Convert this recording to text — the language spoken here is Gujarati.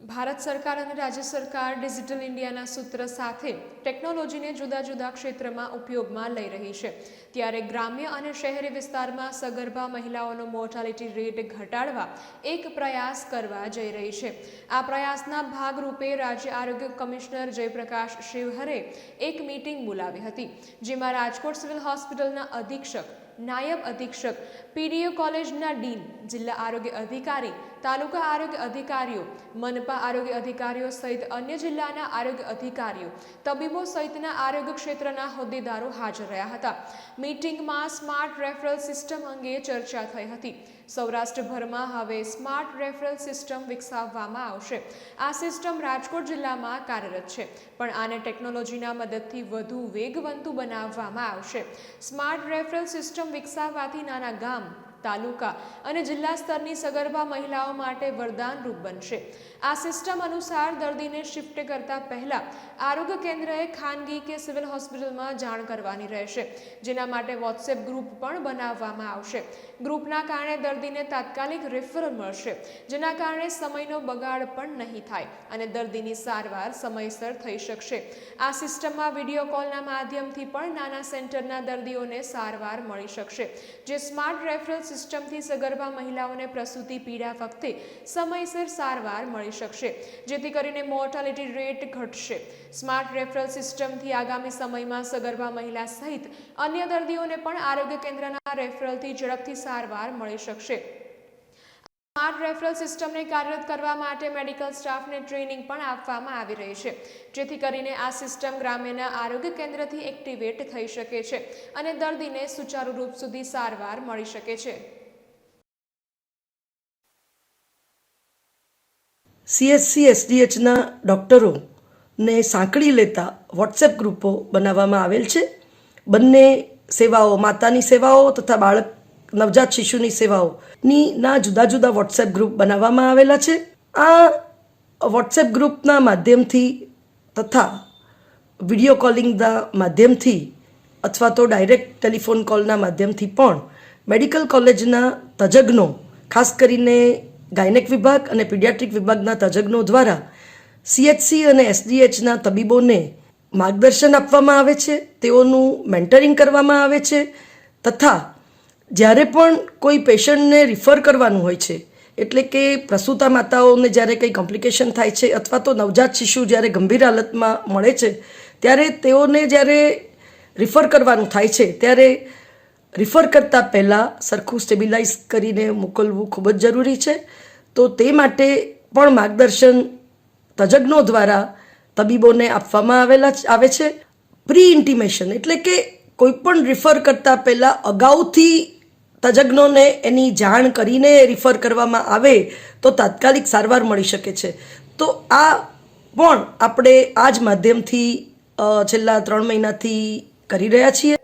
ભારત સરકાર અને રાજ્ય સરકાર ડિજિટલ ઇન્ડિયાના સૂત્ર સાથે ટેકનોલોજીને જુદા જુદા ક્ષેત્રમાં ઉપયોગમાં લઈ રહી છે, ત્યારે ગ્રામ્ય અને શહેરી વિસ્તારમાં સગર્ભા મહિલાઓનો મોર્ટાલિટી રેટ ઘટાડવા એક પ્રયાસ કરવા જઈ રહી છે। આ પ્રયાસના ભાગરૂપે રાજ્ય આરોગ્ય કમિશનર જયપ્રકાશ શિવહરે એક મીટિંગ બોલાવી હતી, જેમાં રાજકોટ સિવિલ હોસ્પિટલના અધિક્ષક, નાયબ અધિક્ષક, પીડીઓ કોલેજના ડીન, જિલ્લા આરોગ્ય અધિકારી, તાલુકા આરોગ્ય અધિકારીઓ, મનપા આરોગ્ય અધિકારીઓ સહિત અન્ય જિલ્લાના આરોગ્ય અધિકારીઓ, તબીબો સહિતના આરોગ્ય ક્ષેત્રના હોદ્દેદારો હાજર રહ્યા હતા। મીટિંગમાં સ્માર્ટ રેફરલ સિસ્ટમ અંગે ચર્ચા થઈ હતી। સૌરાષ્ટ્રભરમાં હવે સ્માર્ટ રેફરલ સિસ્ટમ વિકસાવવામાં આવશે। આ સિસ્ટમ રાજકોટ જિલ્લામાં કાર્યરત છે, પણ આને ટેકનોલોજીના મદદથી વધુ વેગવંતુ બનાવવામાં આવશે। સ્માર્ટ રેફરલ સિસ્ટમ વિકસાવવાથી નાના ગામ, તાલુકા અને જિલ્લા સ્તરની સગર્ભા મહિલાઓ માટે વરદાનરૂપ બનશે। આ સિસ્ટમ અનુસાર દર્દીને શિફ્ટ કરતા પહેલા આરોગ્ય કેન્દ્રએ ખાનગી કે સિવિલ હોસ્પિટલમાં જાણ કરવાની રહેશે, જેના માટે વોટ્સએપ ગ્રુપ પણ બનાવવામાં આવશે। ગ્રુપના કારણે દર્દીને તાત્કાલિક રેફરલ મળશે, જેના કારણે સમયનો બગાડ પણ નહીં થાય અને દર્દીની સારવાર સમયસર થઈ શકશે। આ સિસ્ટમમાં વિડીયો કોલના માધ્યમથી પણ નાના સેન્ટરના દર્દીઓને સારવાર મળી શકશે, જે સ્માર્ટ રેફરલ સિસ્ટમથી સગર્ભા મહિલાઓને પ્રસૂતિ પીડા વખતે સમયસર સારવાર મળી શકશે, જેથી કરીને મોર્ટાલિટી રેટ ઘટશે। સ્માર્ટ રેફરલ સિસ્ટમથી આગામી સમયમાં સગર્ભા મહિલા સહિત અન્ય દર્દીઓને પણ આરોગ્ય કેન્દ્રના રેફરલથી ઝડપથી સારવાર મળી શકશે। સ્માર્ટ રેફરલ સિસ્ટમને કાર્યરત કરવા માટે મેડિકલ સ્ટાફને ટ્રેનિંગ પણ આપવામાં આવી રહી છે, જેથી કરીને આ સિસ્ટમ ગ્રામ્યના આરોગ્ય કેન્દ્રથી એક્ટિવેટ થઈ શકે છે અને દર્દીને સુચારુ રૂપ સુધી સારવાર મળી શકે છે। CHC SDHના ડૉક્ટરોને સાંકળી લેતા વોટ્સએપ ગ્રુપો બનાવવામાં આવેલ છે। બંને સેવાઓ, માતાની સેવાઓ તથા બાળક નવજાત શિશુની સેવાઓના જુદા જુદા વોટ્સએપ ગ્રુપ બનાવવામાં આવેલા છે। આ વોટ્સએપ ગ્રુપના માધ્યમથી તથા વિડીયો કોલિંગના માધ્યમથી અથવા તો ડાયરેક્ટ ટેલિફોન કોલના માધ્યમથી પણ મેડિકલ કોલેજના તજજ્ઞો, ખાસ કરીને ગાયનેક વિભાગ અને પીડિયાટ્રિક વિભાગના તજજ્ઞો દ્વારા CHC અને SDHના તબીબોને માર્ગદર્શન આપવામાં આવે છે, તેઓનું મેન્ટરિંગ કરવામાં આવે છે તથા જ્યારે પણ કોઈ પેશન્ટને રિફર કરવાનું હોય છે, એટલે કે પ્રસૂતા માતાઓને જ્યારે કંઈ કોમ્પ્લિકેશન થાય છે અથવા તો નવજાત શિશુ જ્યારે ગંભીર હાલતમાં મળે છે, ત્યારે તેઓને જ્યારે રિફર કરવાનું થાય છે, ત્યારે રિફર કરતાં પહેલાં સરખું સ્ટેબિલાઇઝ કરીને મોકલવું ખૂબ જ જરૂરી છે। તો તે માટે પણ માર્ગદર્શન તજજ્ઞો દ્વારા તબીબોને આપવામાં આવે છે। પ્રી ઇન્ટિમેશન એટલે કે કોઈ પણ રિફર કરતાં પહેલાં અગાઉથી તજજ્ઞોને એની જાણ કરીને રિફર કરવામાં આવે તો તાત્કાલિક સારવાર મળી શકે છે। તો આ પણ આપણે આ જ માધ્યમથી છેલ્લા 3 મહિનાથી કરી રહ્યા છીએ।